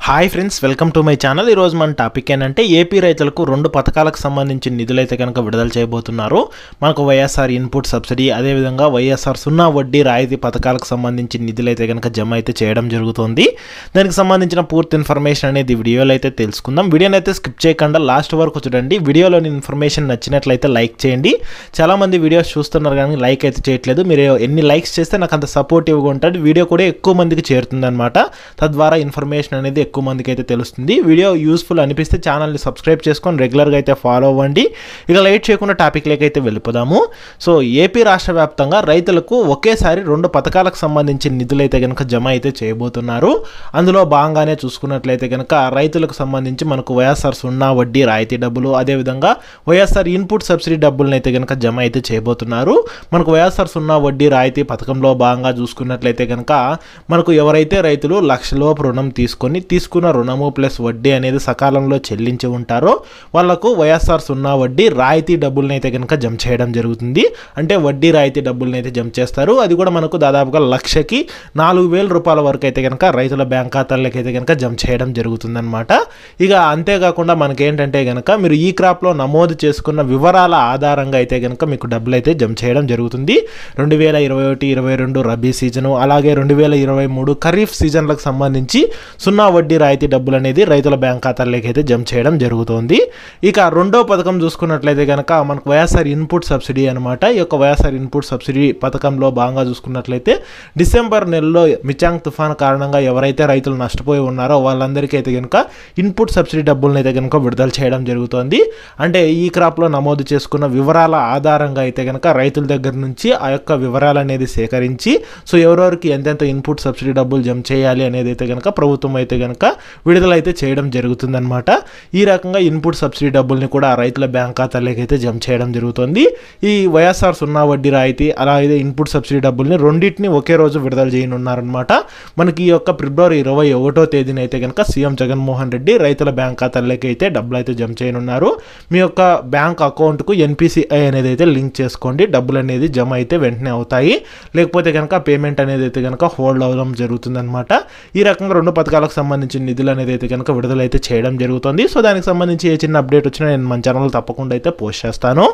Hi friends, welcome to my channel. ఈరోజు మన topic ఏంటంటే ఏపీ రైతులకు 2 పథకాలకు సంబంధించిన నిధులైతే కనుక విడుదల చేయబోతున్నారు. మనకు వైఎస్ఆర్ ఇన్పుట్ సబ్సిడీ, అదేవిధంగా వైఎస్ఆర్ సున్నా వడ్డీ రాయితీ పథకాలకు సంబంధించిన నిధులైతే కనుక జమ అయితే చేయడం జరుగుతుంది. దానికి సంబంధించిన పూర్తి ఇన్ఫర్మేషన్ అనేది వీడియోలో అయితే తెలుసుకుందాం. వీడియోని అయితే స్కిప్ చేయకుండా లాస్ట్ వరకు చూడండి. వీడియోలోని ఇన్ఫర్మేషన్ నచ్చినట్లయితే లైక్ చేయండి. చాలామంది వీడియోస్ చూస్తున్నారు కానీ లైక్ అయితే చేయట్లేదు. మీరు ఎన్ని లైక్స్ చేస్తే నాకు అంత సపోర్టివ్గా ఉంటుంది. వీడియో కూడా ఎక్కువ మందికి చేరుతుంది అనమాట. తద్వారా ఇన్ఫర్మేషన్ అనేది ఎక్కువ మందికి అయితే తెలుస్తుంది. వీడియో యూస్ఫుల్ అనిపిస్తే ఛానల్ని సబ్స్క్రైబ్ చేసుకొని రెగ్యులర్గా అయితే ఫాలో అవ్వండి. ఇక లైట్ చేయకుండా టాపిక్లోకి అయితే వెళ్ళిపోదాము. సో ఏపీ రాష్ట్ర వ్యాప్తంగా రైతులకు ఒకేసారి 2 పథకాలకు సంబంధించిన నిధులు అయితే కనుక జమ అయితే చేయబోతున్నారు. అందులో భాగంగానే చూసుకున్నట్లయితే కనుక రైతులకు సంబంధించి మనకు వైఎస్ఆర్ సున్నా వడ్డీ రాయితీ డబ్బులు, అదేవిధంగా వైఎస్ఆర్ ఇన్పుట్ సబ్సిడీ డబ్బులను అయితే కనుక జమ అయితే చేయబోతున్నారు. మనకు వైఎస్ఆర్ సున్నా వడ్డీ రాయితీ పథకంలో భాగంగా చూసుకున్నట్లయితే కనుక మనకు ఎవరైతే రైతులు లక్షలోపు రుణం తీసుకున్న రుణము ప్లస్ వడ్డీ అనేది సకాలంలో చెల్లించి ఉంటారో వాళ్లకు వైఎస్ఆర్ సున్నా వడ్డీ రాయితీ డబ్బులను అయితే కనుక జమ చేయడం జరుగుతుంది. అంటే వడ్డీ రాయితీ డబ్బులను అయితే జమ చేస్తారు. అది కూడా మనకు దాదాపుగా లక్షకి 4,000 రూపాయల వరకు అయితే కనుక రైతుల బ్యాంక్ ఖాతాలకు అయితే కనుక జమ చేయడం జరుగుతుంది అనమాట. ఇక అంతేకాకుండా మనకేంటంటే కనుక మీరు ఈ క్రాప్లో నమోదు చేసుకున్న వివరాల ఆధారంగా అయితే కనుక మీకు డబ్బులు అయితే జమ చేయడం జరుగుతుంది. 2021-22 రబీ సీజను, అలాగే 2023 ఖరీఫ్ సీజన్లకు సంబంధించి సున్నా వడ్డీ రాయితీ డబ్బులు అనేది రైతుల బ్యాంక్ ఖాతాల్లోకి అయితే జమ చేయడం జరుగుతుంది. ఇక రెండో పథకం చూసుకున్నట్లయితే కనుక మనకు వైఎస్ఆర్ ఇన్పుట్ సబ్సిడీ అనమాట. ఈ యొక్క వైఎస్ఆర్ ఇన్పుట్ సబ్సిడీ పథకంలో భాగంగా చూసుకున్నట్లయితే డిసెంబర్ నెలలో మిచాంగ్ తుఫాన్ కారణంగా ఎవరైతే రైతులు నష్టపోయి ఉన్నారో వాళ్ళందరికీ అయితే కనుక ఇన్పుట్ సబ్సిడీ డబ్బులను అయితే కనుక విడుదల చేయడం జరుగుతుంది. అంటే ఈ క్రాప్లో నమోదు చేసుకున్న వివరాల ఆధారంగా అయితే కనుక రైతుల దగ్గర నుంచి ఆ యొక్క వివరాలు అనేది సేకరించి సో ఎవరెవరికి ఎంతెంత ఇన్పుట్ సబ్సిడీ డబ్బులు జమ చేయాలి అనేది అయితే కనుక ప్రభుత్వం అయితే కనుక విడుదలైతే చేయడం జరుగుతుందన్నమాట. ఈ రకంగా ఇన్పుట్ సబ్సిడీ డబ్బుల్ని కూడా రైతుల బ్యాంక్ ఖాతాలోకి అయితే జమ చేయడం జరుగుతుంది. ఈ వైఎస్ఆర్ సున్నా వడ్డీ రాయితీ అలాగే ఇన్పుట్ సబ్సిడీ డబ్బుల్ని రెండింటిని ఒకే రోజు విడుదల చేయనున్నారనమాట. మనకి ఈ యొక్క ఫిబ్రవరి 21వ తేదీన అయితే కనుక సీఎం జగన్మోహన్ రెడ్డి రైతుల బ్యాంక్ ఖాతాల్లోకి అయితే డబ్బులు అయితే జమ చేయనున్నారు. మీ యొక్క బ్యాంక్ అకౌంట్కు ఎన్పిసిఐ అనేది అయితే లింక్ చేసుకోండి. డబ్బులు అనేది జమ అయితే వెంటనే అవుతాయి. లేకపోతే కనుక పేమెంట్ అనేది అయితే కనుక హోల్డ్ అవ్వడం జరుగుతుందన్నమాట. ఈ రకంగా 2 పథకాలకు సంబంధించిన నిధులు అనేది అయితే కనుక విడుదలైతే చేయడం జరుగుతుంది. సో దానికి సంబంధించి ఏ చిన్న అప్డేట్ వచ్చినా నేను మన ఛానల్ తప్పకుండా అయితే పోస్ట్ చేస్తాను.